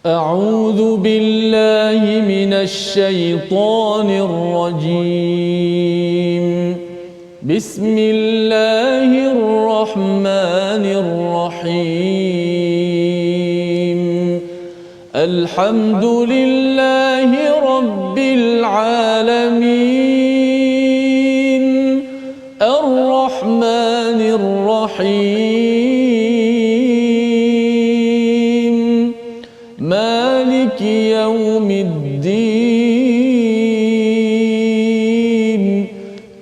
أعوذ بالله من الشيطان الرجيم. بسم الله الرحمن الرحيم. الحمد لله رب العالمين الرحمن الرحيم مالك يوم الدين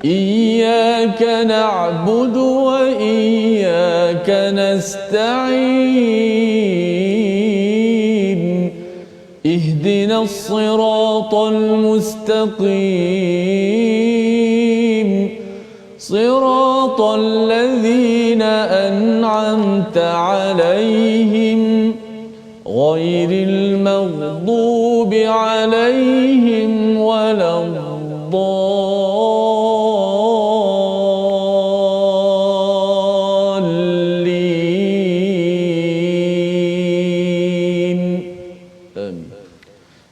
إياك نعبد وإياك نستعين اهدنا الصراط المستقيم صراط الذين أنعمت عليهم غير المغضوب عليهم ولا الضالين.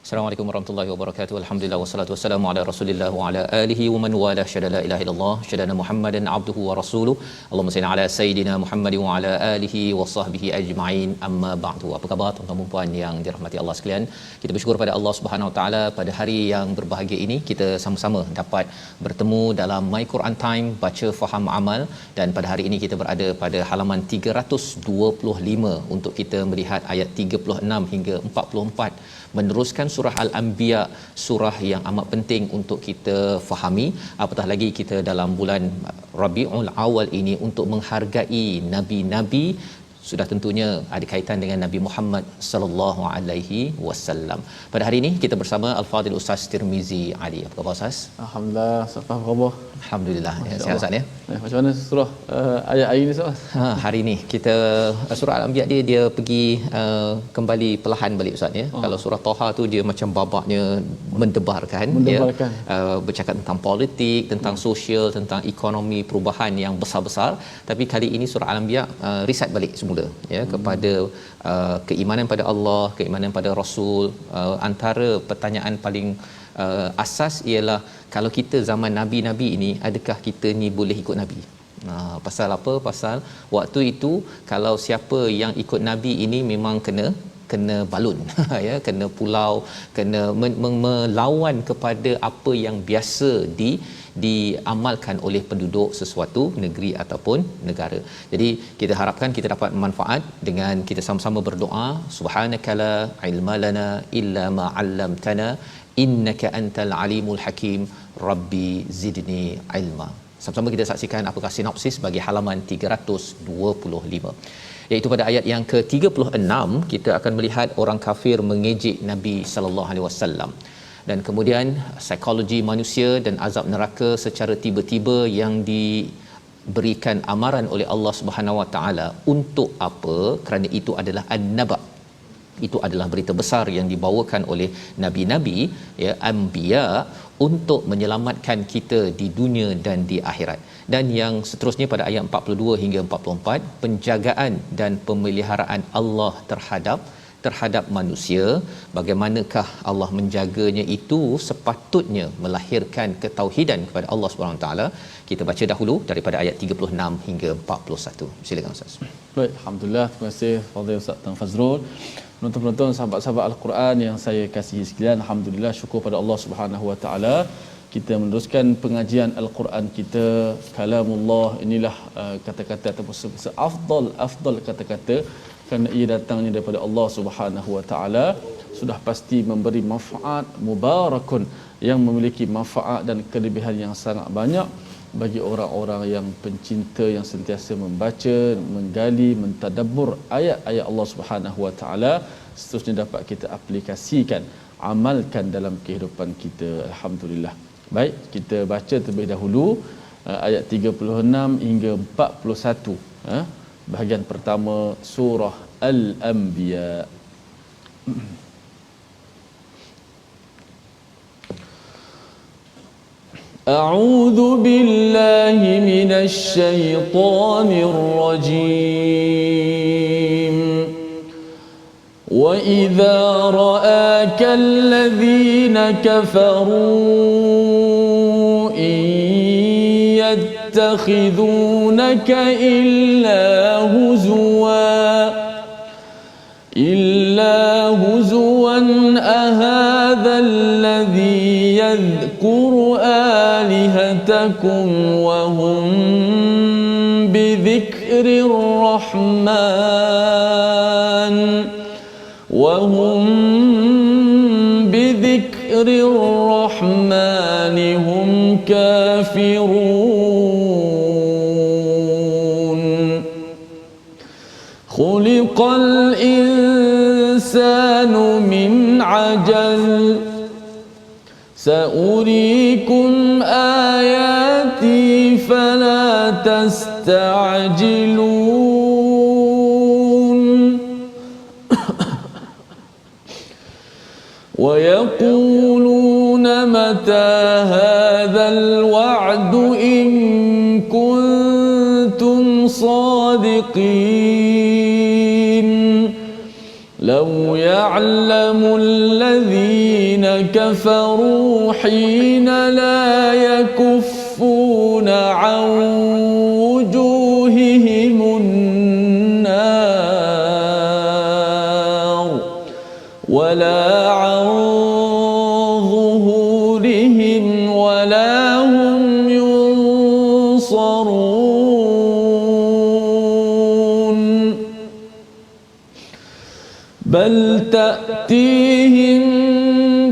Assalamualaikum warahmatullahi wabarakatuh. Alhamdulillah wassalatu wassalamu ala Rasulillah wa ala alihi wa man wala syada la ilaha illallah syada Muhammadan abduhu wa rasuluh. Allahumma salli ala sayidina Muhammad wa ala alihi wa sahbihi ajma'in. Amma ba'du. Apa khabar tuan-tuan dan puan yang dirahmati Allah sekalian? Kita bersyukur pada Allah Subhanahu wa taala pada hari yang berbahagia ini kita sama-sama dapat bertemu dalam My Quran Time baca faham amal, dan pada hari ini kita berada pada halaman 325 untuk kita melihat ayat 36 hingga 44 meneruskan surah Al-Anbiya, surah yang amat penting untuk kita fahami, apatah lagi kita dalam bulan Rabiul Awal ini untuk menghargai nabi-nabi. Sudah tentunya ada kaitan dengan Nabi Muhammad sallallahu alaihi wasallam. Pada hari ini kita bersama Al-Fadhil Ustaz Tirmizi Ali. Apa khabar Ustaz? Alhamdulillah, apa khabar? Alhamdulillah. Sihat Ustaz ya. Macam mana surah ayat hari ini Ustaz? Hari ini kita surah Al-Anbiya dia pergi kembali perlahan balik Ustaz ya. Kalau surah Taha tu dia macam babaknya mendebarkan. Ya. Bercakap tentang politik, tentang sosial, tentang ekonomi, perubahan yang besar-besar. Tapi kali ini surah Al-Anbiya reset balik semula ya kepada keimanan pada Allah, keimanan pada Rasul. Antara pertanyaan paling asas ialah kalau kita zaman nabi-nabi ini, adakah kita ni boleh ikut nabi? Pasal apa? Pasal waktu itu kalau siapa yang ikut nabi ini memang kena balun ya, kena pulau, kena melawan kepada apa yang biasa diamalkan oleh penduduk sesuatu negeri ataupun negara. Jadi kita harapkan kita dapat manfaat dengan kita sama-sama berdoa, subhanakala ilma lana illa ma 'allamtana innaka antal alimul hakim rabbi zidni ilma. Sama-sama kita saksikan apakah sinopsis bagi halaman 325, iaitu pada ayat yang ke-36 kita akan melihat orang kafir mengejek Nabi sallallahu alaihi wasallam, dan kemudian psikologi manusia dan azab neraka secara tiba-tiba yang diberikan amaran oleh Allah Subhanahu Wa Taala. Untuk apa? Kerana itu adalah an-naba, itu adalah berita besar yang dibawakan oleh nabi-nabi ya, anbiya, untuk menyelamatkan kita di dunia dan di akhirat. Dan yang seterusnya pada ayat 42 hingga 44, penjagaan dan pemeliharaan Allah terhadap manusia. Bagaimanakah Allah menjaganya itu sepatutnya melahirkan ketauhidan kepada Allah Subhanahu taala. Kita baca dahulu daripada ayat 36 hingga 41. Silakan Ustaz. Baik, alhamdulillah, terima kasih Fadhil Ustaz Tan Fazrul. Penonton-penonton, sahabat-sahabat Al-Quran yang saya kasihi sekalian, alhamdulillah, syukur pada Allah Subhanahu wa taala. Kita meneruskan pengajian Al-Quran kita, kalamullah. Inilah kata-kata ataupun afdal kata-kata, kerana ia datangnya daripada Allah Subhanahu wa taala, sudah pasti memberi manfaat, mubarakun, yang memiliki manfaat dan kelebihan yang sangat banyak bagi orang-orang yang pencinta, yang sentiasa membaca, menggali, mentadabbur ayat-ayat Allah Subhanahu wa taala, seterusnya dapat kita aplikasikan, amalkan dalam kehidupan kita. Alhamdulillah. Baik, kita baca terlebih dahulu ayat 36 hingga 41, bahagian pertama surah Al-Anbiya. أعوذ بالله من الشيطان الرجيم وإذا رآك الذين كفروا إن يتخذونك إلا هزوا أهذا الذي يذكر آلهتكم وهم بذكر الرحمن هم كافرون خلق الإنسان من عجل سأريكم آياتي فلا تستعجلون ويقولون متى هذا الوعد إن كنتم صادقين لو يعلم الذين كفروا حين لا يكفون عن وجوههم النار ولا عن ظهورهم ولا هم ينصرون بل تأتيهم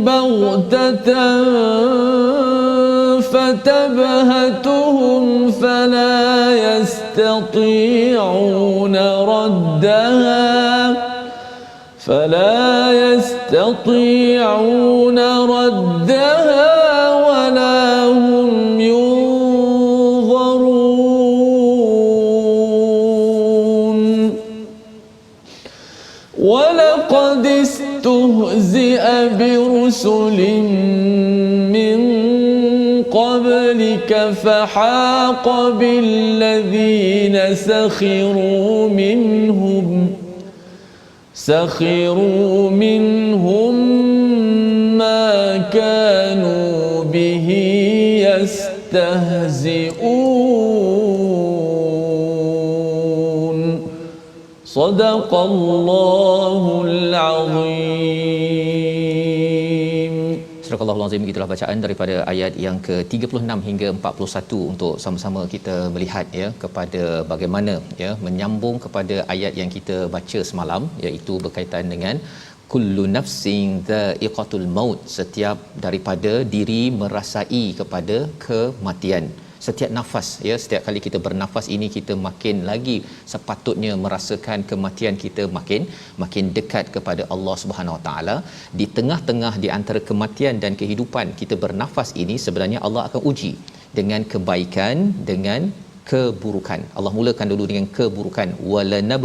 بغتة فتبهتهم فلا يستطيعون ردها ولا هم ينظرون ولقد استهزئ برسل من قبلك فحاق بالذين سخروا منهم ما كانوا به يستهزئون صدق الله العظيم. Surah Al-Azim, begitulah bacaan daripada ayat yang ke-36 hingga 41 untuk sama-sama kita melihat ya kepada bagaimana ya menyambung kepada ayat yang kita baca semalam, iaitu berkaitan dengan kullu nafsin dha'iqatul maut, setiap daripada diri merasai kepada kematian. Setiap nafas ya, setiap kali kita bernafas ini kita makin lagi sepatutnya merasakan kematian kita makin dekat kepada Allah Subhanahu Wa Taala. Di tengah-tengah di antara kematian dan kehidupan kita bernafas ini, sebenarnya Allah akan uji dengan kebaikan dengan keburukan. Allah mulakan dulu dengan keburukan, walanab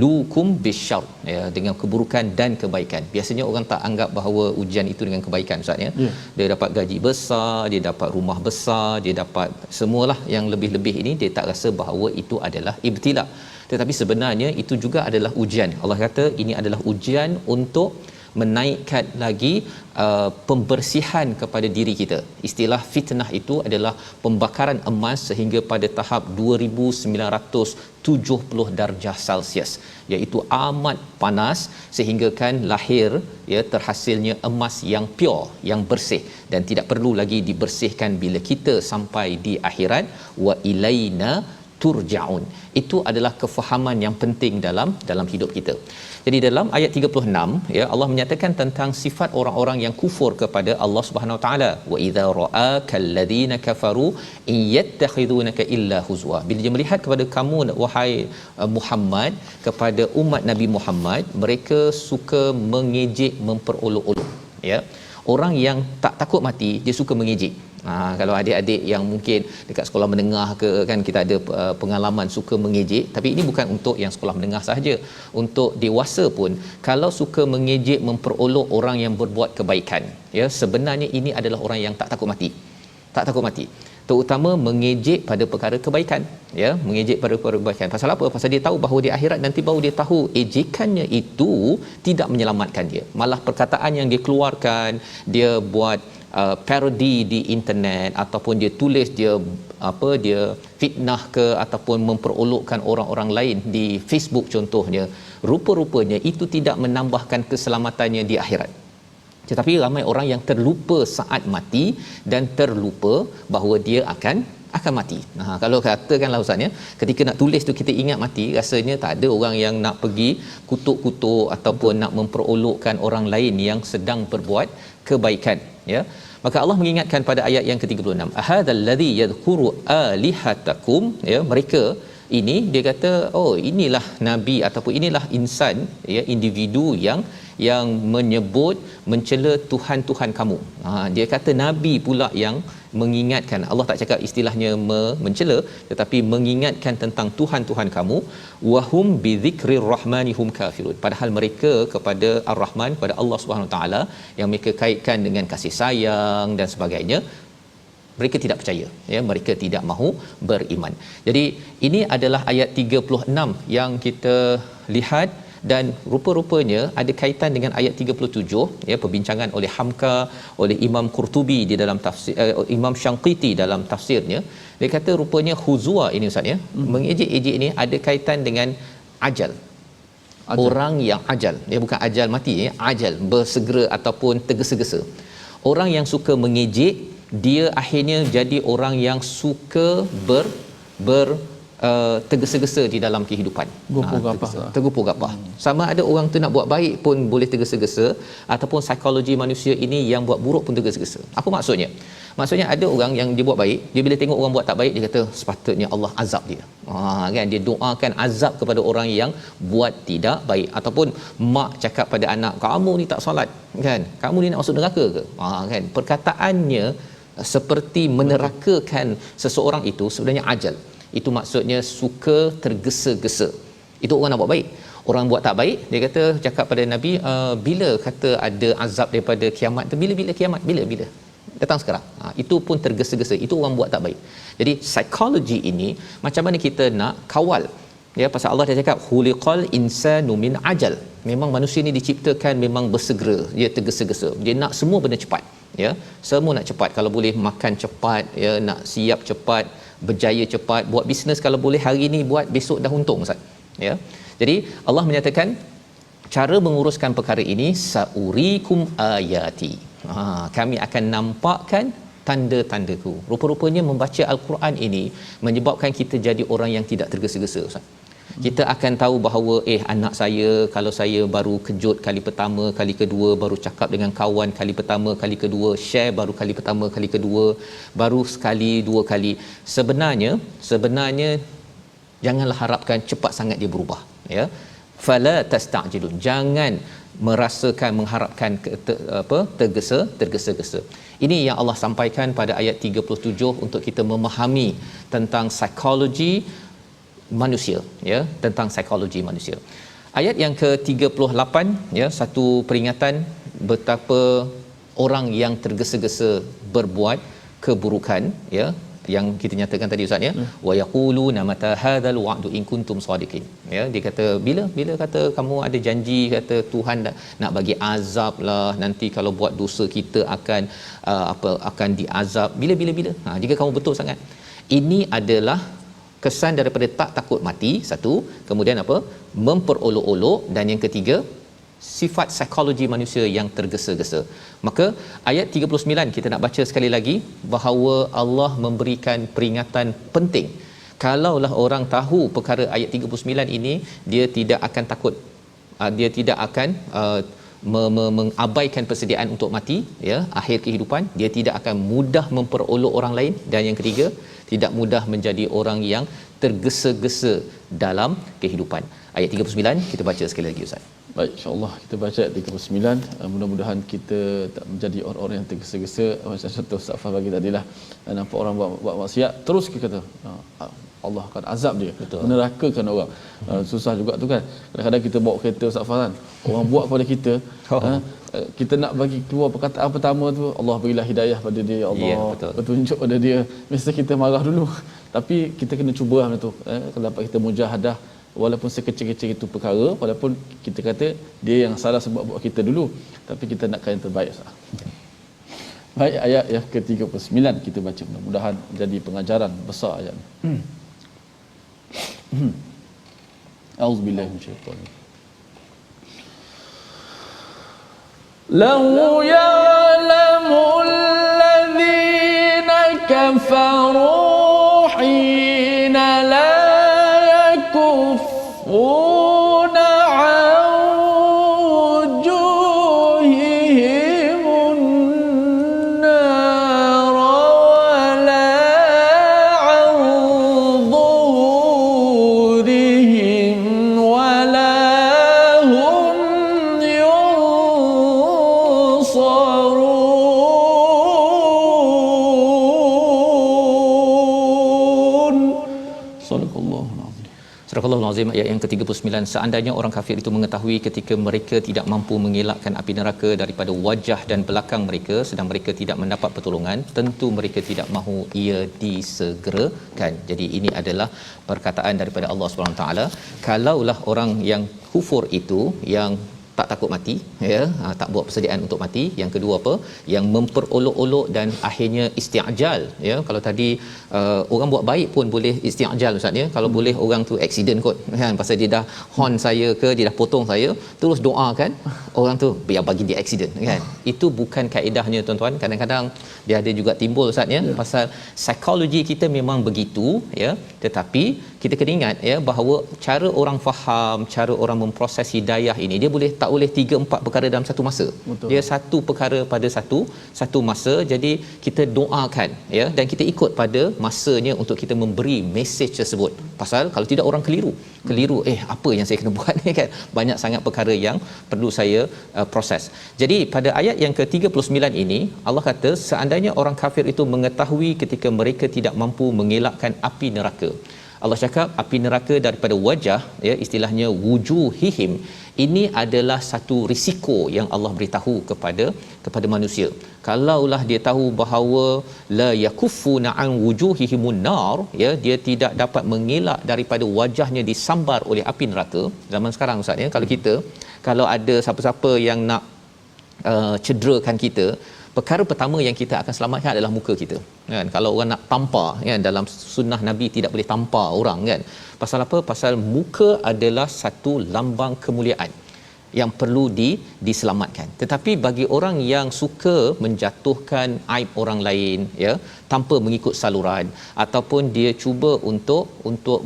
lukum bisyar, ya, dengan keburukan dan kebaikan. Biasanya orang tak anggap bahawa ujian itu dengan kebaikan, ustaz ya. Dia dapat gaji besar, dia dapat rumah besar, dia dapat semualah yang lebih-lebih ini, dia tak rasa bahawa itu adalah ibtila. Tetapi sebenarnya itu juga adalah ujian. Allah kata ini adalah ujian untuk menaikkan lagi pembersihan kepada diri kita. Istilah fitnah itu adalah pembakaran emas sehingga pada tahap 2970 darjah Celsius, iaitu amat panas sehingga kan lahir ya terhasilnya emas yang pure, yang bersih dan tidak perlu lagi dibersihkan bila kita sampai di akhirat. Wa ilaina turja'un. Itu adalah kefahaman yang penting dalam hidup kita. Jadi dalam ayat 36 ya, Allah menyatakan tentang sifat orang-orang yang kufur kepada Allah Subhanahu Wa Taala. Wa idza ra'akal ladzina kafaru in yattakhidunaka illa huzwa. Bila dia melihat kepada kamu wahai Muhammad, kepada umat Nabi Muhammad, mereka suka mengejek, memperolok-olok ya. Orang yang tak takut mati dia suka mengejek. Kalau adik-adik yang mungkin dekat sekolah menengah ke kan, kita ada pengalaman suka mengejek. Tapi ini bukan untuk yang sekolah menengah sahaja, untuk dewasa pun kalau suka mengejek, memperolok orang yang berbuat kebaikan ya, sebenarnya ini adalah orang yang tak takut mati. terutama mengejek pada perkara kebaikan, ya, mengejek pada perkara kebaikan. Pasal apa? Pasal dia tahu bahawa di akhirat nanti baru dia tahu ejekannya itu tidak menyelamatkan dia. Malah perkataan yang dia keluarkan, dia buat parodi di internet, ataupun dia tulis, dia fitnah ke, ataupun memperolokkan orang-orang lain di Facebook contohnya, rupa-rupanya itu tidak menambahkan keselamatannya di akhirat. Tetapi ramai orang yang terlupa saat mati dan terlupa bahawa dia akan mati. Kalau katakanlah ustaz ya, ketika nak tulis tu kita ingat mati, rasanya tak ada orang yang nak pergi kutuk-kutuk ataupun nak memperolokkan orang lain yang sedang berbuat kebaikan, ya. Maka Allah mengingatkan pada ayat yang ke-36, ahadzal ladzi yadhkuru alihatakum, ya, mereka ini dia kata, oh inilah nabi ataupun inilah insan, ya, individu yang menyebut mencela Tuhan-Tuhan kamu. Dia kata nabi pula yang mengingatkan. Allah tak cakap istilahnya mencela, tetapi mengingatkan tentang Tuhan-Tuhan kamu. Wahum bidzikrir rahmani hum kafirun. Padahal mereka kepada Ar-Rahman, kepada Allah Subhanahu Wa Taala yang mereka kaitkan dengan kasih sayang dan sebagainya, mereka tidak percaya, ya, mereka tidak mahu beriman. Jadi ini adalah ayat 36 yang kita lihat, dan rupa-rupanya ada kaitan dengan ayat 37, ya, perbincangan oleh Hamka, oleh Imam Qurtubi di dalam tafsir, Imam Syanqiti dalam tafsirnya. Dia kata rupanya huzwa ini ustaz, ya, mengejek-ejek ini ada kaitan dengan ajal. Orang yang ajal, dia bukan ajal mati, ya, ajal bersegera ataupun tergesa-gesa. Orang yang suka mengejek, dia akhirnya jadi orang yang suka tergesa-gesa di dalam kehidupan. Tergupu gapah. Sama ada orang tu nak buat baik pun boleh tergesa-gesa, ataupun psikologi manusia ini yang buat buruk pun tergesa-gesa. Apa maksudnya? Maksudnya ada orang yang dia buat baik, dia bila tengok orang buat tak baik, dia kata sepatutnya Allah azab dia. Kan, dia doakan azab kepada orang yang buat tidak baik. Ataupun mak cakap pada anak, kamu ni tak solat, kan? Kamu ni nak masuk neraka ke? Kan, perkataannya seperti menerakakan seseorang itu sebenarnya ajal. Itu maksudnya suka tergesa-gesa. Itu orang nak buat baik. Orang buat tak baik, dia kata, cakap pada Nabi, bila kata ada azab daripada kiamat tu, bila kiamat, bila datang sekarang. Itu pun tergesa-gesa. Itu orang buat tak baik. Jadi psikologi ini macam mana kita nak kawal, ya, pasal Allah dah cakap khuliqal insanu min ajal. Memang manusia ni diciptakan memang bersegera, dia tergesa-gesa. Dia nak semua benda cepat, ya. Semua nak cepat. Kalau boleh makan cepat, ya, nak siap cepat, berjaya cepat, buat bisnes kalau boleh hari ni buat, besok dah untung ustaz, ya. Jadi Allah menyatakan cara menguruskan perkara ini, saurikum ayati, kami akan nampakkan tanda-tandaku. Rupa-rupanya membaca al-Quran ini menyebabkan kita jadi orang yang tidak tergesa-gesa ustaz. Kita akan tahu bahawa anak saya, kalau saya baru kejut kali pertama, kali kedua, baru cakap dengan kawan kali pertama, kali kedua, share baru kali pertama, kali kedua, baru sekali, dua kali, sebenarnya janganlah harapkan cepat sangat dia berubah, ya. Fala tastajilun, jangan mengharapkan tergesa-gesa. Ini yang Allah sampaikan pada ayat 37 untuk kita memahami tentang psikologi manusia, ya, tentang psikologi manusia. Ayat yang ke-38, ya, satu peringatan betapa orang yang tergesa-gesa berbuat keburukan, ya, yang kita nyatakan tadi ustaz, ya, wa yaquluna mata hadzal wa'du in kuntum shadiqin, ya. Dia kata bila kata kamu ada janji, kata Tuhan nak bagi azab lah, nanti kalau buat dosa kita akan diazab, bila jika kamu betul sangat. Ini adalah kesan daripada tak takut mati, satu, kemudian memperolok-olok, dan yang ketiga, sifat psikologi manusia yang tergesa-gesa. Maka ayat 39 kita nak baca sekali lagi, bahawa Allah memberikan peringatan penting. Kalaulah orang tahu perkara ayat 39 ini, dia tidak akan takut, dia tidak akan mengabaikan persediaan untuk mati, ya, akhir kehidupan. Dia tidak akan mudah memperolok orang lain, dan yang ketiga, tidak mudah menjadi orang yang tergesa-gesa dalam kehidupan. Ayat 39 kita baca sekali lagi ustaz. Baik, insya-Allah kita baca ayat 39. Mudah-mudahan kita tak menjadi orang-orang yang tergesa-gesa. Macam contoh Ustaz Fah bagi tadilah, nampak orang buat maksiat terus kita kata Allah akan azab dia, betul, menerakakan orang. Susah juga tu kan. Kadang-kadang kita bawa kereta Ustaz Fazan, orang buat pada kita, kita nak bagi keluar perkataan pertama tu, Allah berilah hidayah pada dia, ya Allah, petunjuk pada dia. Mesti kita marah dulu. Tapi kita kena cuba lah tu. Kalau dapat kita mujahadah, walaupun sekecil-kecil itu perkara, walaupun kita kata dia yang salah sebab buat kita dulu, tapi kita nakkan yang terbaik, Ustaz. Baik, ayat yang ke-39 kita baca, mudah-mudahan jadi pengajaran besar ayat ni. A'udzubillahi minasyaitanir law ya'lamul ladzina kafaru hina la yakuffuna 'an wujuhihimun nar wala 'an dhuhurihim wala hum yunsarun. Sadaqallahul azim. Surah Al-Azim ayat yang ke-39, seandainya orang kafir itu mengetahui ketika mereka tidak mampu mengelakkan api neraka daripada wajah dan belakang mereka sedang mereka tidak mendapat pertolongan, tentu mereka tidak mahu ia disegerakan. Jadi ini adalah perkataan daripada Allah Subhanahu taala, kalaulah orang yang kufur itu yang tak takut mati, ya, tak buat persediaan untuk mati. Yang kedua apa? Yang memperolok-olok dan akhirnya isti'jal, ya. Kalau tadi orang buat baik pun boleh isti'jal, Ustaz, ya. Kalau boleh orang tu accident kot, kan, pasal dia dah horn saya ke, dia dah potong saya, terus doakan orang tu biar bagi dia accident, kan. Itu bukan kaedahnya, tuan-tuan. Kadang-kadang dia ada juga timbul, Ustaz, ya, pasal psikologi kita memang begitu, ya. Tetapi kita kena ingat, ya, bahawa cara orang faham, cara orang memproses hidayah ini, dia boleh tak boleh 3-4 perkara dalam satu masa. Betul. Dia satu perkara pada satu masa. Jadi kita doakan, ya, dan kita ikut pada masanya untuk kita memberi mesej tersebut. Pasal kalau tidak orang keliru apa yang saya kena buat ni, kan. Banyak sangat perkara yang perlu saya proses. Jadi pada ayat yang ke-39 ini Allah kata seandainya orang kafir itu mengetahui ketika mereka tidak mampu mengelakkan api neraka. Allah cakap api neraka daripada wajah, ya, istilahnya wujuhihim. Ini adalah satu risiko yang Allah beritahu kepada manusia. Kalaulah dia tahu bahawa la yakuffuna an wujuhihimun nar, ya, dia tidak dapat mengelak daripada wajahnya disambar oleh api neraka. Zaman sekarang, Ustaz, ya, kalau ada siapa-siapa yang nak cederakan kita, perkara pertama yang kita akan selamatkan adalah muka kita, kan. Kalau orang nak tampar, kan, dalam sunnah Nabi tidak boleh tampar orang, kan. Pasal apa? Pasal muka adalah satu lambang kemuliaan yang perlu diselamatkan. Tetapi bagi orang yang suka menjatuhkan aib orang lain, ya, tanpa mengikut saluran, ataupun dia cuba untuk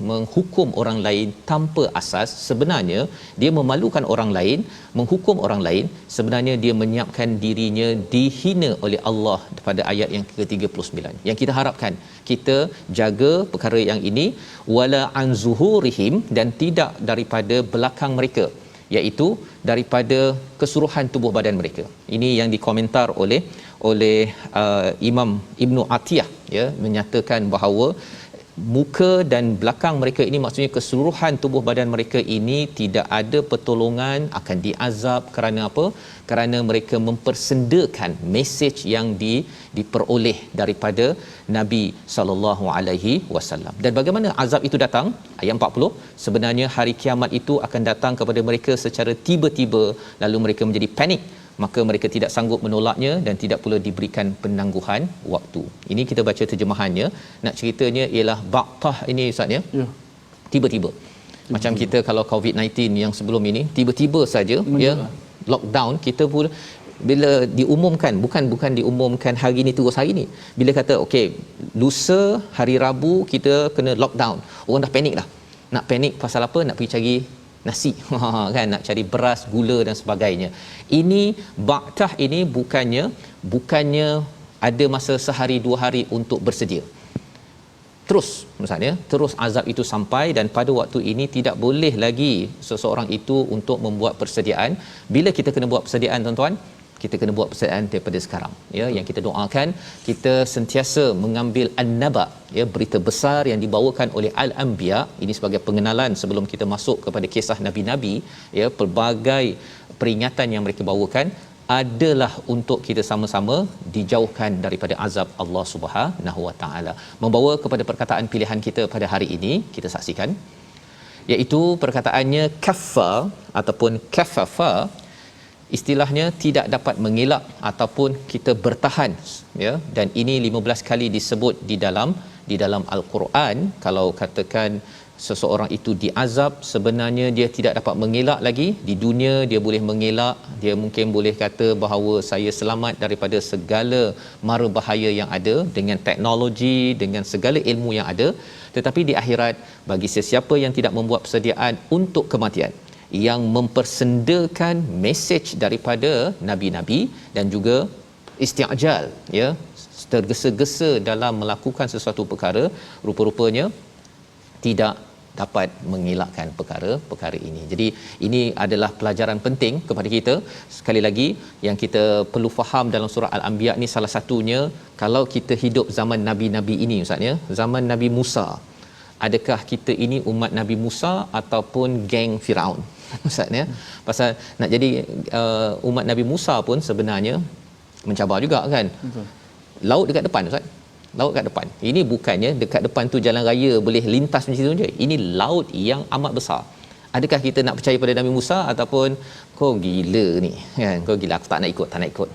menghukum orang lain tanpa asas, sebenarnya dia memalukan orang lain, menghukum orang lain, sebenarnya dia menyiapkan dirinya dihina oleh Allah pada ayat yang ke-39. Yang kita harapkan kita jaga perkara yang ini, wala an zuhurihim, dan tidak daripada belakang mereka, iaitu daripada keseluruhan tubuh badan mereka. Ini yang dikomentar oleh Imam Ibnu Atiyah, ya, menyatakan bahawa muka dan belakang mereka ini maksudnya keseluruhan tubuh badan mereka ini tidak ada pertolongan, akan diazab. Kerana apa? Kerana mereka mempersendakan mesej yang diperoleh daripada Nabi sallallahu alaihi wasallam. Dan bagaimana azab itu datang? Ayat 40, sebenarnya hari kiamat itu akan datang kepada mereka secara tiba-tiba, lalu mereka menjadi panik, maka mereka tidak sanggup menolaknya dan tidak pula diberikan penangguhan waktu. Ini kita baca terjemahannya. Nak ceritanya ialah baqtah ini, Ustaz, ya. Ya. Tiba-tiba. Macam kita kalau COVID-19 yang sebelum ini, tiba-tiba saja, ya, lockdown. Kita pun bila diumumkan, bukan diumumkan hari ni terus hari ni. Bila kata okey, lusa hari Rabu kita kena lockdown, orang dah panik dah. Nak panik pasal apa? Nak pergi cari nasi, kan, nak cari beras, gula dan sebagainya. Ini baqtah ini bukannya ada masa sehari dua hari untuk bersedia. Terus, misalnya, terus azab itu sampai, dan pada waktu ini tidak boleh lagi seseorang itu untuk membuat persediaan. Bila kita kena buat persediaan, tuan-tuan? kita kena buat persediaan daripada sekarang ya. Yang kita doakan, kita sentiasa mengambil an-naba ya, berita besar yang dibawakan oleh al-anbiya ini sebagai pengenalan sebelum kita masuk kepada kisah nabi-nabi ya. Pelbagai peringatan yang mereka bawakan adalah untuk kita sama-sama dijauhkan daripada azab Allah Subhanahu Wa Taala. Membawa kepada perkataan pilihan kita pada hari ini, kita saksikan, iaitu perkataannya kaffa ataupun kafafa. Istilahnya tidak dapat mengelak ataupun kita bertahan ya, dan ini 15 kali disebut di dalam al-Quran. Kalau katakan seseorang itu diazab, sebenarnya dia tidak dapat mengelak lagi. Di dunia dia boleh mengelak, dia mungkin boleh kata bahawa saya selamat daripada segala mara bahaya yang ada dengan teknologi, dengan segala ilmu yang ada. Tetapi di akhirat, bagi sesiapa yang tidak membuat persediaan untuk kematian, yang mempersendakan mesej daripada nabi-nabi dan juga isti'jal ya, tergesa-gesa dalam melakukan sesuatu perkara, rupa-rupanya tidak dapat mengelakkan perkara-perkara ini. Jadi ini adalah pelajaran penting kepada kita. Sekali lagi yang kita perlu faham dalam surah Al-Anbiya ni, salah satunya kalau kita hidup zaman nabi-nabi ini ustaz ya, zaman Nabi Musa, adakah kita ini umat Nabi Musa ataupun geng Firaun ustaz ya? Pasal nak jadi umat Nabi Musa pun sebenarnya mencabar juga kan. Betul. Laut dekat depan ustaz, laut kat depan. Ini bukannya dekat depan tu jalan raya boleh lintas macam tu je. Ini laut yang amat besar. Adakah kita nak percaya pada Nabi Musa ataupun kau gila ni kan, kau gila, aku tak nak ikut.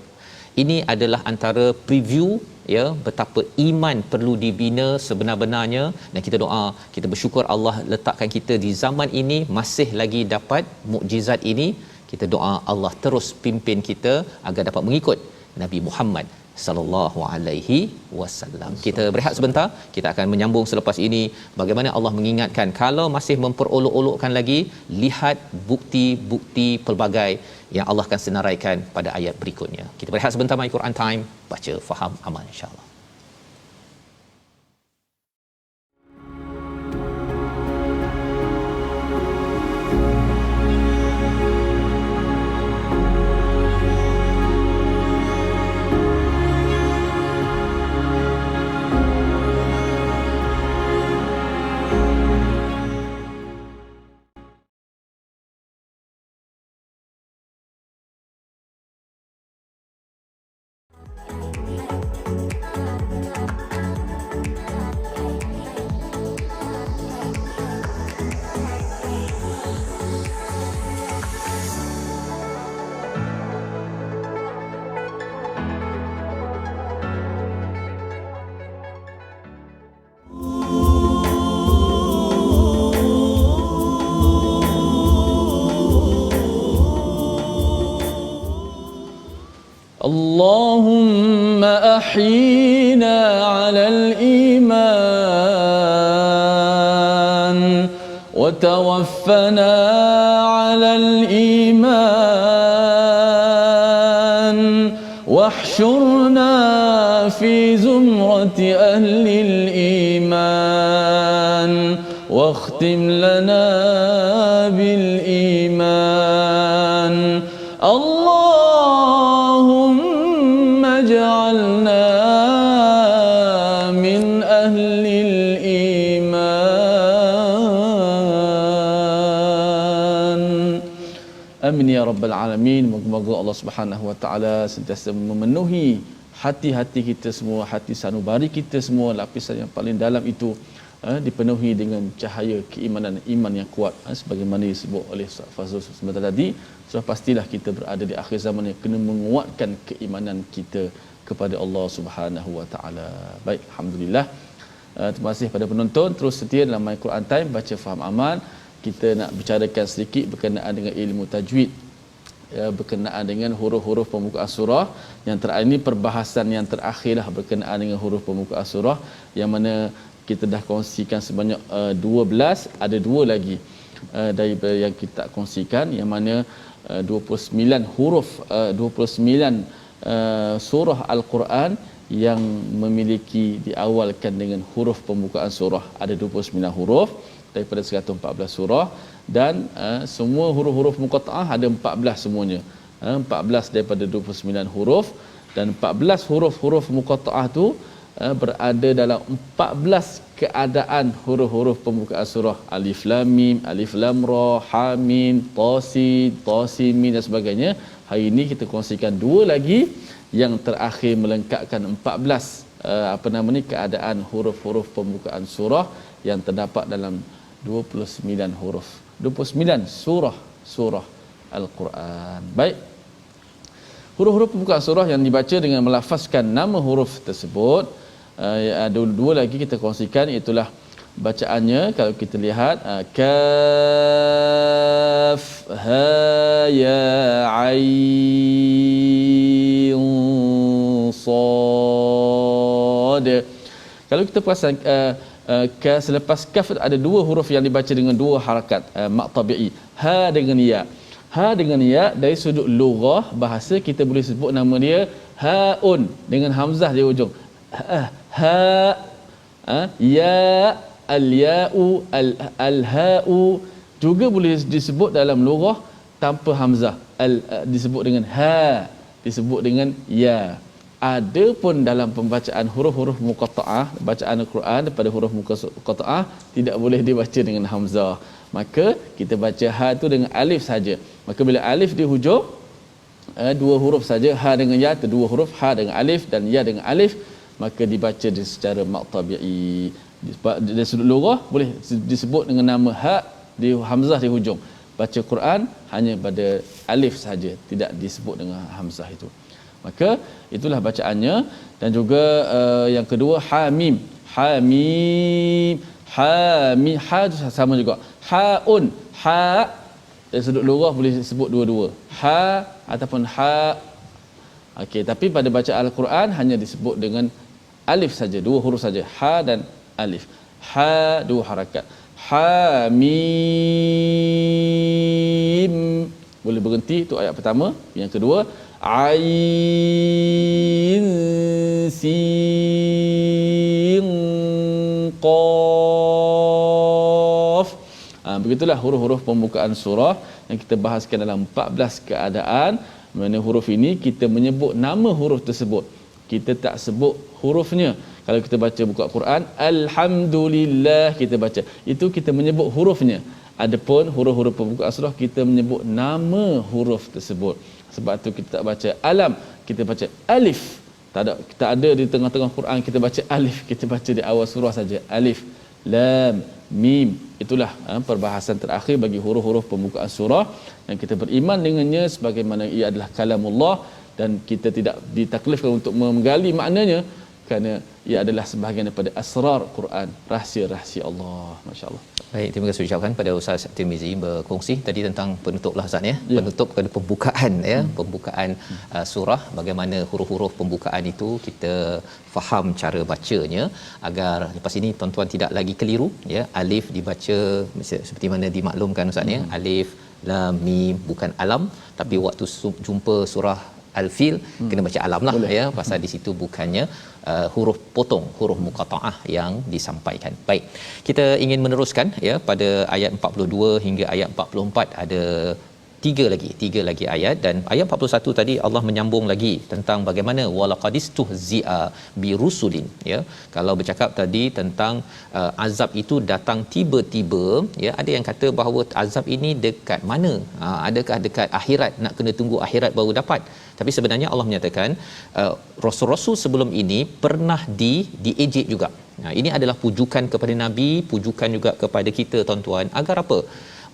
Ini adalah antara preview ya, betapa iman perlu dibina sebenar-benarnya. Dan kita doa, kita bersyukur Allah letakkan kita di zaman ini masih lagi dapat mukjizat ini. Kita doa Allah terus pimpin kita agar dapat mengikut Nabi Muhammad sallallahu alaihi wasallam. Kita berehat sebentar, kita akan menyambung selepas ini bagaimana Allah mengingatkan kalau masih memperolok-olokkan lagi, lihat bukti-bukti pelbagai yang Allah akan senaraikan pada ayat berikutnya. Kita berehat sebentar, My Quran Time, baca, faham, amal, insya-Allah. اللهم أحينا على الإيمان وتوفنا على الإيمان واحشرنا في زمرة أهل الإيمان واختم لنا بالإيمان. اللهم اجعلنا من أهل الإيمان. Amin ya rabbal alamin. Moga-moga Allah Subhanahu wa taala sentiasa memenuhi hati-hati kita semua, hati sanubari kita semua, lapisan yang paling dalam itu dipenuhi dengan cahaya keimanan, iman yang kuat, sebagaimana disebut oleh Ustaz Fazrul sebentar tadi. So pastilah kita berada di akhir zaman yang kena menguatkan keimanan kita kepada Allah Subhanahu wa taala. Baik, alhamdulillah. Terima kasih pada penonton terus setia dalam My Quran Time, baca faham amal. Kita nak bicarakan sedikit berkenaan dengan ilmu tajwid, berkenaan dengan huruf-huruf pembukaan surah. Yang terakhir ini perbahasan yang terakhirlah berkenaan dengan huruf pembukaan surah, yang mana kita dah kongsikan sebanyak 12, ada 2 lagi daripada yang kita kongsikan, yang mana 29 huruf 29 surah Al-Quran yang memiliki diawalkan dengan huruf pembukaan surah. Ada 29 huruf daripada 114 surah, dan semua huruf-huruf muqatta'ah ada 14 semuanya. 14 daripada 29 huruf, dan 14 huruf-huruf muqatta'ah tu berada dalam 14 keadaan huruf-huruf pembukaan surah. Alif lam mim, alif lam ra, ha mim, ta sin, ta sin mim dan sebagainya. Hari ini kita kongsikan dua lagi yang terakhir melengkapkan 14 keadaan huruf-huruf pembukaan surah yang terdapat dalam 29 huruf, 29 surah Al-Quran. Baik, huruf-huruf pembukaan surah yang dibaca dengan melafazkan nama huruf tersebut, ada dua lagi kita kongsikan, itulah bacaannya. Kalau kita lihat kaf ha ya ain sad. Kalau kita perasan selepas kaf ada dua huruf yang dibaca dengan dua harakat mak tabi'i, ha dengan ya. Ha dengan ya, dari sudut lughah bahasa kita boleh sebut nama dia haun dengan hamzah di hujung. Ya, al-ya'u, al-ha'u juga boleh disebut dalam lughah tanpa hamzah. Disebut dengan ha, disebut dengan ya. Adapun dalam pembacaan huruf-huruf muqatta'ah, bacaan Al-Quran daripada huruf muqatta'ah tidak boleh dibaca dengan hamzah. Maka kita baca ha tu dengan alif saja. Maka bila alif di hujung, dua huruf saja, ha dengan ya, dua huruf, ha dengan alif dan ya dengan alif, maka dibaca secara mak tabi'i. Dari sudut lughah boleh disebut dengan nama ha di hamzah di hujung. Baca Quran hanya pada alif saja, tidak disebut dengan hamzah itu. Maka itulah bacaannya. Dan juga yang kedua hamim. Hamim, hamim, ha sama juga. Haun, ha dari sudut lughah boleh disebut dua-dua, ha ataupun ha. Okey, tapi pada bacaan Al-Quran hanya disebut dengan alif saja, dua huruf saja, ha dan alif. Ha dua harakat. Ha mim boleh berhenti, itu ayat pertama. Yang kedua ain sin qaf. Begitulah huruf-huruf pembukaan surah yang kita bahaskan dalam 14 keadaan. Mana huruf ini kita menyebut nama huruf tersebut, kita tak sebut hurufnya. Kalau kita baca buka Quran, alhamdulillah kita baca, itu kita menyebut hurufnya. Adapun huruf-huruf pembukaan surah kita menyebut nama huruf tersebut. Sebab tu kita tak baca alam, kita baca alif. Tak ada di tengah-tengah Quran kita baca alif, kita baca di awal surah saja, alif lam mim. Itulah perbahasan terakhir bagi huruf-huruf pembukaan surah yang kita beriman dengannya sebagaimana ia adalah kalamullah, dan kita tidak ditaklifkan untuk menggali maknanya kerana ia adalah sebahagian daripada asrar Quran, rahsia-rahsia Allah. Masya-Allah. Baik, terima kasih ucapkan pada Ustaz Tirmizi berkongsi tadi tentang penutuplah Ustaz ya. Penutup kepada pembukaan ya, pembukaan surah, bagaimana huruf-huruf pembukaan itu kita faham cara bacanya agar lepas ini tuan-tuan tidak lagi keliru ya. Alif dibaca seperti mana dimaklumkan Ustaz ya. Alif lam mim bukan alam, tapi waktu jumpa surah Al-Fil kena baca alam lah. Boleh. Ya, pasal di situ bukannya huruf potong, huruf muqatta'ah yang disampaikan. Baik, kita ingin meneruskan ya pada ayat 42 hingga ayat 44, ada tiga lagi ayat. Dan ayat 41 tadi Allah menyambung lagi tentang bagaimana walaqadistuhzi'a birusulin ya. Kalau bercakap tadi tentang azab itu datang tiba-tiba ya, ada yang kata bahawa azab ini dekat mana, adakah dekat akhirat, nak kena tunggu akhirat baru dapat. Tapi sebenarnya Allah menyatakan rasul-rasul sebelum ini pernah diejek juga. Ini adalah pujukan kepada Nabi, pujukan juga kepada kita tuan-tuan. Agar apa?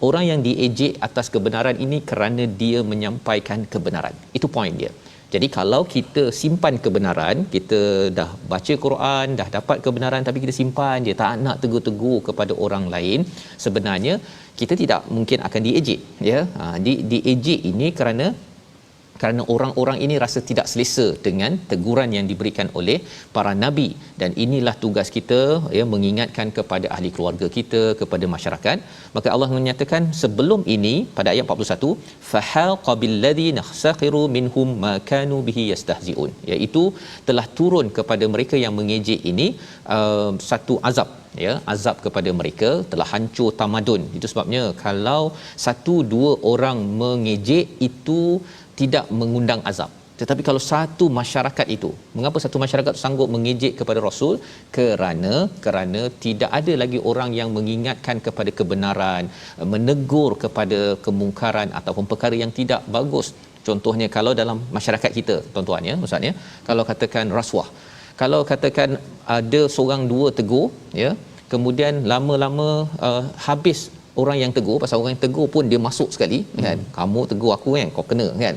Orang yang diejek atas kebenaran ini kerana dia menyampaikan kebenaran. Itu poin dia. Jadi kalau kita simpan kebenaran, kita dah baca Quran, dah dapat kebenaran tapi kita simpan je, tak nak tegur-tegur kepada orang lain, sebenarnya kita tidak mungkin akan diejek ya. Diejek ini kerana orang-orang ini rasa tidak selesa dengan teguran yang diberikan oleh para nabi, dan inilah tugas kita ya, mengingatkan kepada ahli keluarga kita, kepada masyarakat. Maka Allah menyatakan sebelum ini pada ayat 41, fahaqa billadzina sakhiru minhum ma kanu bihi yastahziun, iaitu telah turun kepada mereka yang mengejek ini satu azab ya, azab kepada mereka, telah hancur tamadun. Itu sebabnya kalau satu dua orang mengejek itu tidak mengundang azab. Tetapi kalau satu masyarakat itu, mengapa satu masyarakat sanggup mengejek kepada Rasul? Kerana tidak ada lagi orang yang mengingatkan kepada kebenaran, menegur kepada kemungkaran ataupun perkara yang tidak bagus. Contohnya kalau dalam masyarakat kita, tuan-tuan ya, ustaz ya, kalau katakan rasuah, kalau katakan ada seorang dua tegur ya, kemudian lama-lama habis orang yang tegur, pasal orang yang tegur pun dia masuk sekali kan, kamu tegur aku kan, kau kena kan,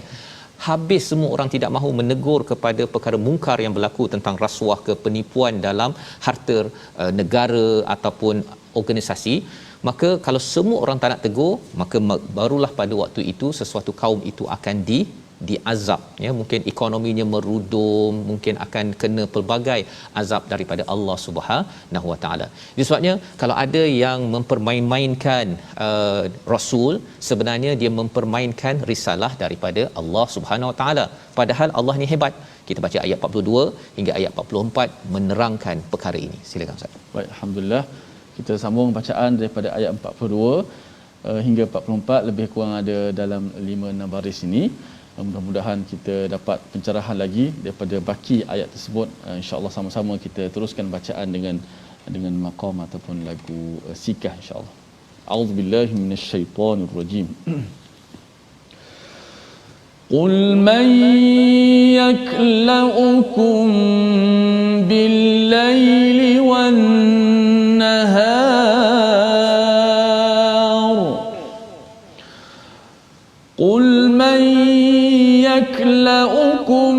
habis semua orang tidak mahu menegur kepada perkara mungkar yang berlaku tentang rasuah ke penipuan dalam harta negara ataupun organisasi. Maka kalau semua orang tak nak tegur, maka barulah pada waktu itu sesuatu kaum itu akan diazab ya, mungkin ekonominya merudum, mungkin akan kena pelbagai azab daripada Allah Subhanahu Wa Taala. Jadi sebabnya kalau ada yang mempermain-mainkan Rasul, sebenarnya dia mempermainkan risalah daripada Allah Subhanahu Wa Taala. Padahal Allah ni hebat. Kita baca ayat 42 hingga ayat 44 menerangkan perkara ini. Silakan Ustaz. Baik, alhamdulillah. Kita sambung bacaan daripada ayat 42 hingga 44, lebih kurang ada dalam 5-6 baris ini. Mudah-mudahan kita dapat pencerahan lagi daripada baki ayat tersebut. InsyaAllah sama-sama kita teruskan bacaan dengan maqam ataupun lagu sikah insyaAllah. A'udzubillahi minasyaitonirrajim. Qul man yakla'ukum bil-laili wan-nahar Qul man يكلؤكم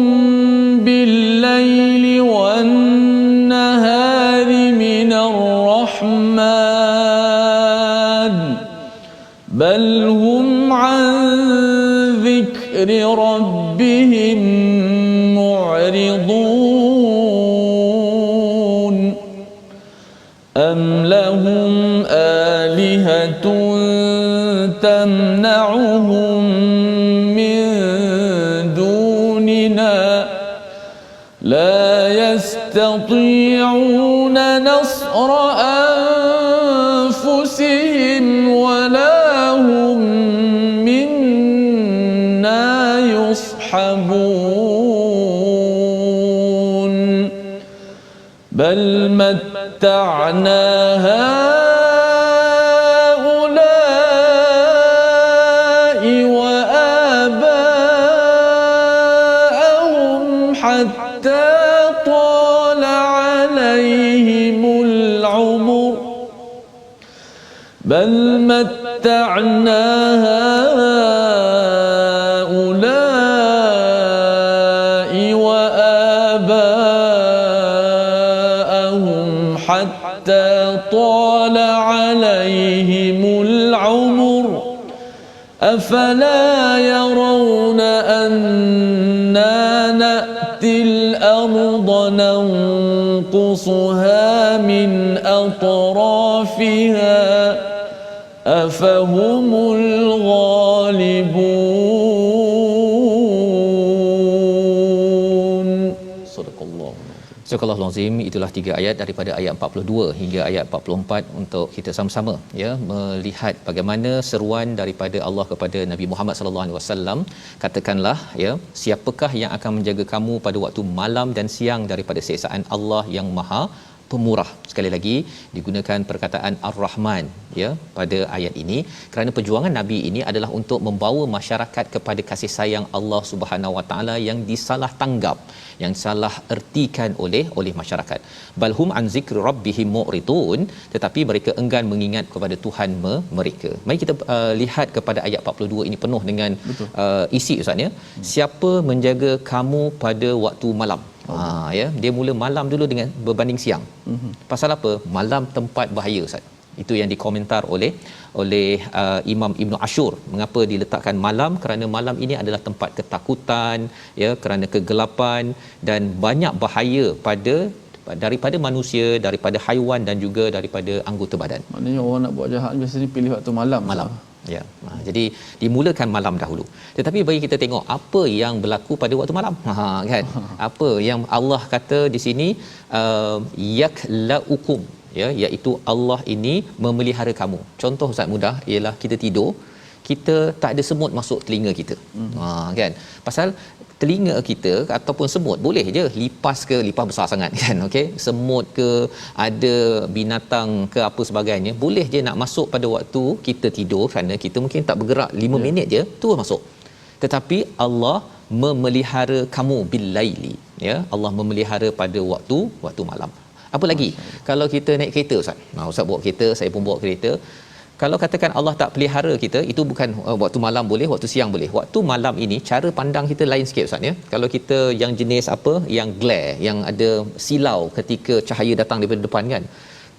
بالليل والنهار من الرحمن بل هم عن ذكر ربهم معرضون أم لهم آلهة تمنعهم لا يستطيعون نصر أنفسهم ولا هم منا يصحبون بل متعنا هؤلاء وآباءهم حتى طال عليهم العمر بل متعنا هؤلاء وآباءهم حتى طال عليهم العمر أفلا يرون أنا نأتي الأرض ننقصها من أطرافها أفهم الغالبون. صدق الله. Surah Al-Azim, itulah 3 ayat daripada ayat 42 hingga ayat 44 untuk kita sama-sama ya melihat bagaimana seruan daripada Allah kepada Nabi Muhammad sallallahu alaihi wasallam. Katakanlah ya, siapakah yang akan menjaga kamu pada waktu malam dan siang daripada siksaan Allah yang Maha Pemurah. Sekali lagi digunakan perkataan Ar-Rahman ya pada ayat ini kerana perjuangan Nabi ini adalah untuk membawa masyarakat kepada kasih sayang Allah Subhanahu Wa Taala yang disalah tanggap, yang salah ertikan oleh masyarakat. Balhum an zikri rabbihim mu'ridun, tetapi mereka enggan mengingat kepada Tuhan mereka. Mari kita lihat kepada ayat 42 ini penuh dengan isi ustaz ya. Siapa menjaga kamu pada waktu malam? Ya, dia mula malam dulu dengan berbanding siang. Pasal apa? Malam tempat bahaya ustaz. Itu yang dikomentar oleh Imam Ibn Ashur. Mengapa diletakkan malam? Kerana malam ini adalah tempat ketakutan ya, kerana kegelapan dan banyak bahaya daripada manusia, daripada haiwan dan juga daripada anggota badan. Maknanya orang nak buat jahat biasanya pilih waktu malam. Ya. Jadi dimulakan malam dahulu. Tetapi bagi kita tengok apa yang berlaku pada waktu malam. Kan? Apa yang Allah kata di sini, yaklaukum ya, iaitu Allah ini memelihara kamu. Contoh ustaz mudah ialah kita tidur, kita tak ada semut masuk telinga kita. Kan, pasal telinga kita ataupun semut boleh je lipas ke, lipas besar sangat kan, okey, semut ke, ada binatang ke apa sebagainya, boleh je nak masuk pada waktu kita tidur kerana kita mungkin tak bergerak 5 minit je tu masuk. Tetapi Allah memelihara kamu bil laili, ya, Allah memelihara pada waktu malam. Apa lagi kalau kita naik kereta, Ustaz? Ustaz bawa kereta, saya pun bawa kereta. Kalau katakan Allah tak pelihara kita, itu bukan waktu malam boleh, waktu siang boleh. Waktu malam ini cara pandang kita lain sikit, Ustaz, ya. Kalau kita yang jenis apa, yang glare, yang ada silau ketika cahaya datang daripada depan kan.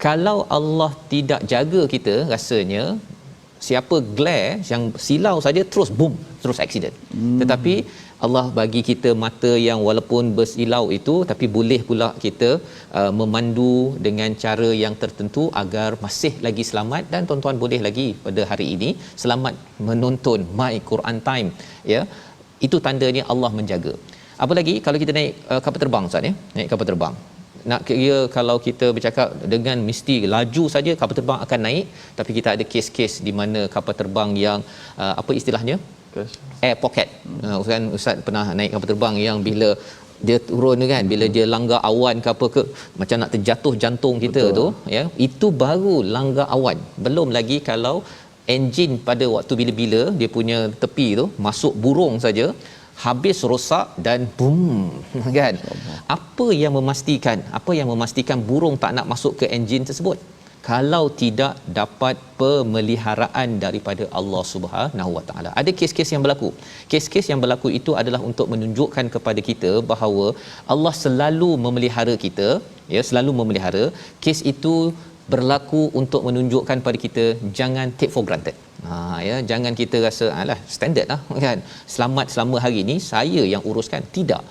Kalau Allah tidak jaga kita, rasanya siapa glare yang silau saja terus boom, terus accident. Tetapi Allah bagi kita mata yang walaupun bersilau itu, tapi boleh pula kita memandu dengan cara yang tertentu agar masih lagi selamat. Dan tuan-tuan boleh lagi pada hari ini selamat menonton My Quran Time, ya. Itu tandanya Allah menjaga. Apa lagi kalau kita naik kapal terbang, Ustaz, ya, naik kapal terbang. Nak kira kalau kita bercakap dengan mesti laju saja kapal terbang akan naik, tapi kita ada kes-kes di mana kapal terbang yang apa istilahnya, air pocket. Ustaz pernah naik kapal terbang yang bila dia turun kan, bila dia langgar awan ke apa ke, macam nak terjatuh jantung kita. Betul. Tu ya, itu baru langgar awan. Belum lagi kalau enjin pada waktu bila-bila dia punya tepi tu masuk burung saja, habis rosak dan boom kan. Apa yang memastikan burung tak nak masuk ke enjin tersebut? Kalau tidak dapat pemeliharaan daripada Allah Subhanahu Wa Taala. Ada kes-kes yang berlaku. Kes-kes yang berlaku itu adalah untuk menunjukkan kepada kita bahawa Allah selalu memelihara kita, ya, selalu memelihara. Kes itu berlaku untuk menunjukkan pada kita jangan take for granted. Ya, jangan kita rasa alah standard lah kan, selamat selama hari ni saya yang uruskan. Tidak.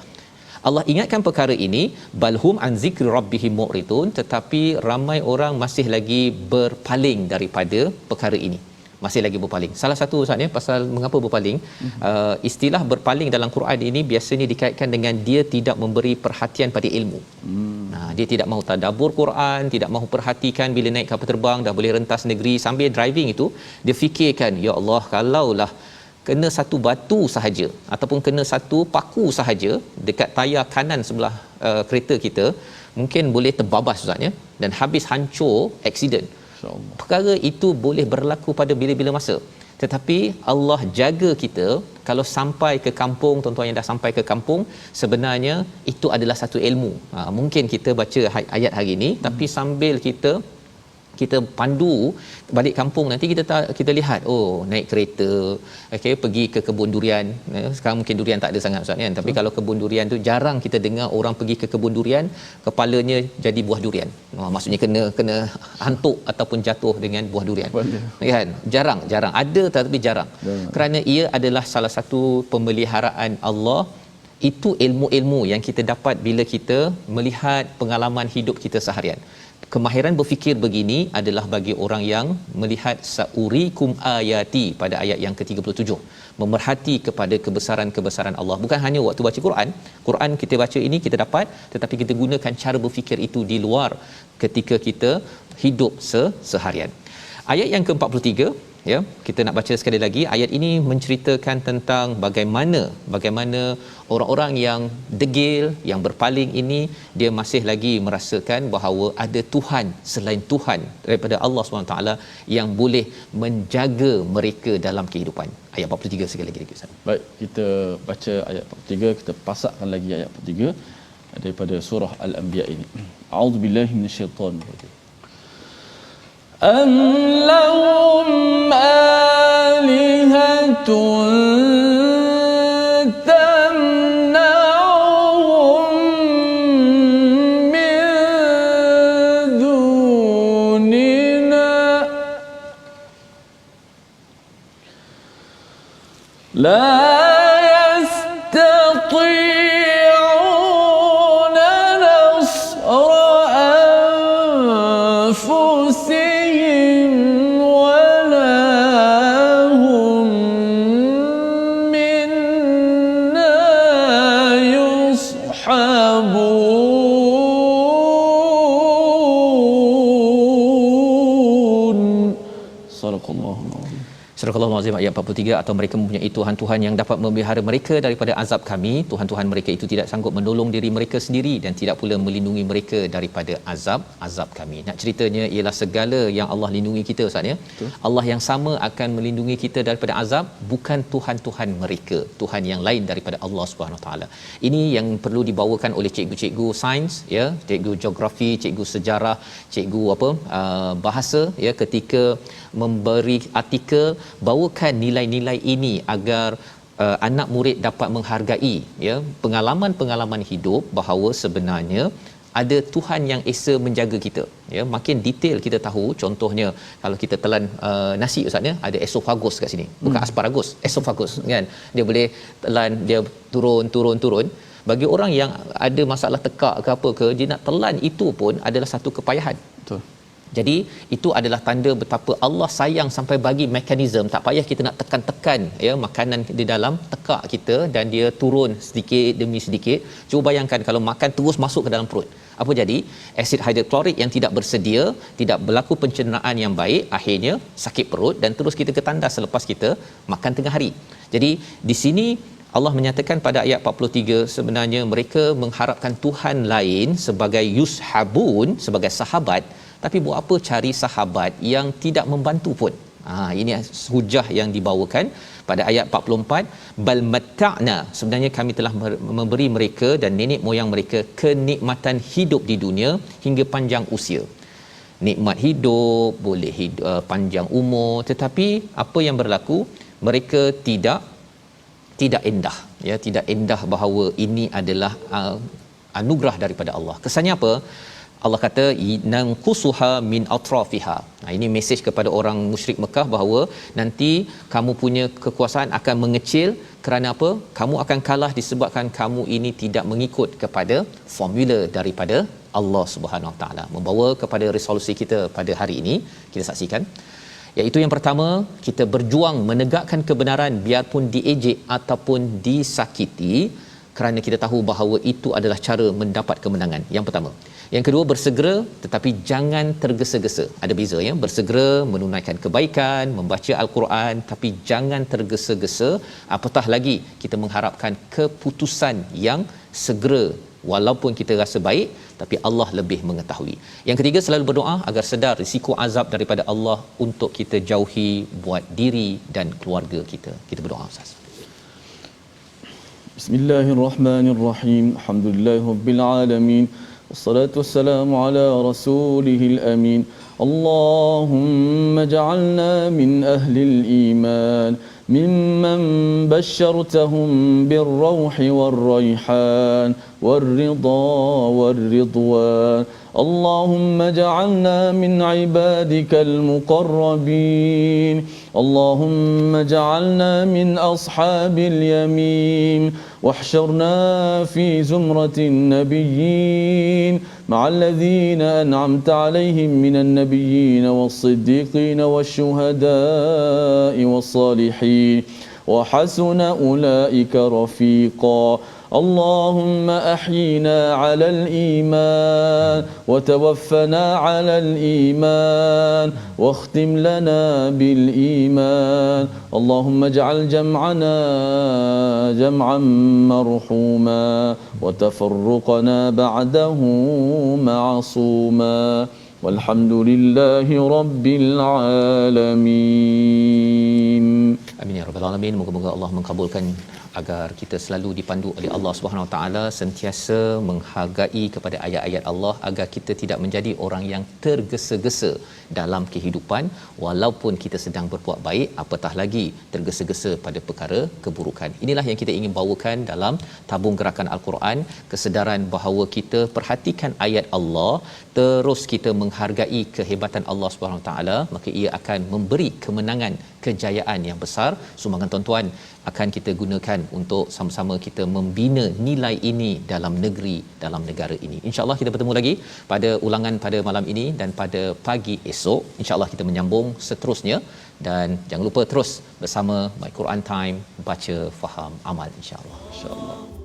Allah ingatkan perkara ini, balhum an zikri rabbihim mu'ridun, tetapi ramai orang masih lagi berpaling daripada perkara ini. Masih lagi berpaling. Salah satu, Ustaz, ya, pasal mengapa berpaling, istilah berpaling dalam Quran ini biasanya dikaitkan dengan dia tidak memberi perhatian pada ilmu. Dia tidak mahu tadabbur Quran, tidak mahu perhatikan bila naik kapal terbang dah boleh rentas negeri, sambil driving itu dia fikirkan, ya Allah, kalaulah kena satu batu sahaja ataupun kena satu paku sahaja dekat tayar kanan sebelah kereta kita, mungkin boleh terbabas, Ustaz, ya, dan habis hancur, accident. Perkara itu boleh berlaku pada bila-bila masa. Tetapi Allah jaga kita. Kalau sampai ke kampung, tuan-tuan yang dah sampai ke kampung, sebenarnya itu adalah satu ilmu. Mungkin kita baca ayat hari ini, tapi sambil kita pandu balik kampung, nanti kita lihat, oh, naik kereta, okey, pergi ke kebun durian. Sekarang mungkin durian tak ada sangat, Ustaz, kan, tapi kalau kebun durian tu jarang kita dengar orang pergi ke kebun durian kepalanya jadi buah durian. Maksudnya kena hantuk ataupun jatuh dengan buah durian. Kan? Jarang ada, tapi jarang. Kerana ia adalah salah satu pemeliharaan Allah. Itu ilmu-ilmu yang kita dapat bila kita melihat pengalaman hidup kita seharian. Kemahiran berfikir begini adalah bagi orang yang melihat saurikum ayati pada ayat yang ke-37, memerhati kepada kebesaran-kebesaran Allah. Bukan hanya waktu baca Quran kita baca ini kita dapat, tetapi kita gunakan cara berfikir itu di luar ketika kita hidup seharian. Ayat yang ke-43, ya, kita nak baca sekali lagi. Ayat ini menceritakan tentang bagaimana orang-orang yang degil, yang berpaling ini, dia masih lagi merasakan bahawa ada Tuhan selain Tuhan daripada Allah SWT yang boleh menjaga mereka dalam kehidupan. Ayat 43 sekali lagi, Ustaz. Baik, kita baca ayat 43, kita pasakkan lagi ayat 43 daripada surah Al-Anbiya ini. A'udzubillahi minasyaitanir rajim. أَمْ لَهُمْ آلِهَةٌ تَمْنَعُهُم مِّن دُونِنَا لَا يَسْتَطِيعُونَ نَصْرَ أَنفُسِهِمْ وَلَا هُم مِّنَّا يُصْحَبُونَ. صدق الله العظيم. Surah Al-Azim ayat 43, atau mereka mempunyai Tuhan-Tuhan yang dapat memelihara mereka daripada azab kami. Tuhan-Tuhan mereka itu tidak sanggup menolong diri mereka sendiri dan tidak pula melindungi mereka daripada azab kami. Nak ceritanya ialah segala yang Allah lindungi kita Ustaz ya. Allah yang sama akan melindungi kita daripada azab, bukan Tuhan-Tuhan mereka, Tuhan yang lain daripada Allah Subhanahu Wa Taala. Ini yang perlu dibawakan oleh cikgu-cikgu sains ya, cikgu geografi, cikgu sejarah, cikgu bahasa ya, ketika memberi artikel, bawakan nilai-nilai ini agar anak murid dapat menghargai ya pengalaman-pengalaman hidup bahawa sebenarnya ada Tuhan yang esa menjaga kita ya. Makin detail kita tahu, contohnya kalau kita telan nasi Ustaz ya, ada esophagus kat sini, bukan asparagus, esophagus kan, dia boleh telan, dia turun. Bagi orang yang ada masalah tekak ke apa ke, dia nak telan itu pun adalah satu kepayahan. Betul. Jadi itu adalah tanda betapa Allah sayang sampai bagi mekanisme, tak payah kita nak tekan-tekan ya makanan di dalam tekak kita dan dia turun sedikit demi sedikit. Cuba bayangkan kalau makan terus masuk ke dalam perut. Apa jadi? Asid hidroklorik yang tidak bersedia, tidak berlaku pencernaan yang baik, akhirnya sakit perut dan terus kita ke tandas selepas kita makan tengah hari. Jadi di sini Allah menyatakan pada ayat 43, sebenarnya mereka mengharapkan Tuhan lain sebagai yushabun, sebagai sahabat. Tapi buat apa cari sahabat yang tidak membantu pun? Ini hujah yang dibawakan pada ayat 44, bal matta'na, sebenarnya kami telah memberi mereka dan nenek moyang mereka kenikmatan hidup di dunia hingga panjang usia. Nikmat hidup, boleh hidup, panjang umur, tetapi apa yang berlaku? Mereka tidak endah ya, tidak endah bahawa ini adalah anugerah daripada Allah. Kesannya apa? Allah kata nanqusuha min atrafiha. Ini mesej kepada orang musyrik Mekah bahawa nanti kamu punya kekuasaan akan mengecil. Kerana apa? Kamu akan kalah disebabkan kamu ini tidak mengikut kepada formula daripada Allah Subhanahu Wa Taala. Membawa kepada resolusi kita pada hari ini, kita saksikan, iaitu yang pertama, kita berjuang menegakkan kebenaran biarpun diejek ataupun disakiti, kerana kita tahu bahawa itu adalah cara mendapat kemenangan. Yang pertama. Yang kedua, bersegera tetapi jangan tergesa-gesa. Ada beza ya, bersegera menunaikan kebaikan, membaca al-Quran, tapi jangan tergesa-gesa, apatah lagi kita mengharapkan keputusan yang segera walaupun kita rasa baik, tapi Allah lebih mengetahui. Yang ketiga, selalu berdoa agar sedar risiko azab daripada Allah untuk kita jauhi buat diri dan keluarga kita. Kita berdoa Ustaz. Bismillahirrahmanirrahim. Alhamdulillahirabbil alamin. Wassalatu wassalamu ala rasulihil amin. Allahumma ja'alna min ahlil iman ممن بشرتهم بالروح والريحان والرضا والرضوان. اللهم اجعلنا من عبادك المقربين. اللهم اجعلنا من أصحاب اليمين واحشرنا في زمرة النبيين مع الذين أنعمت عليهم من النبيين والصديقين والشهداء والصالحين وحسن أولئك رفيقا. اللهم أحينا على الإيمان وتوفنا على الإيمان واختم لنا بالإيمان. اللهم اجعل جمعنا جمعا مرحوما وتفرقنا بعده معصوما والحمد لله رب العالمين. Amin ya rabbal alamin. Moga-moga Allah mengabulkan agar kita selalu dipandu oleh Allah Subhanahu Wa Taala, sentiasa menghargai kepada ayat-ayat Allah, agar kita tidak menjadi orang yang tergesa-gesa dalam kehidupan walaupun kita sedang berbuat baik, apatah lagi tergesa-gesa pada perkara keburukan. Inilah yang kita ingin bawakan dalam tabung gerakan Al-Quran, kesedaran bahawa kita perhatikan ayat Allah, terus kita menghargai kehebatan Allah Subhanahu Wa Taala, maka ia akan memberi kemenangan, kejayaan yang besar. Sumbangan tuan-tuan akan kita gunakan untuk sama-sama kita membina nilai ini dalam negeri, dalam negara ini. InsyaAllah kita bertemu lagi pada ulangan pada malam ini dan pada pagi esok. InsyaAllah kita menyambung seterusnya, dan jangan lupa terus bersama My Quran Time, baca, faham, amal, insyaAllah. InsyaAllah.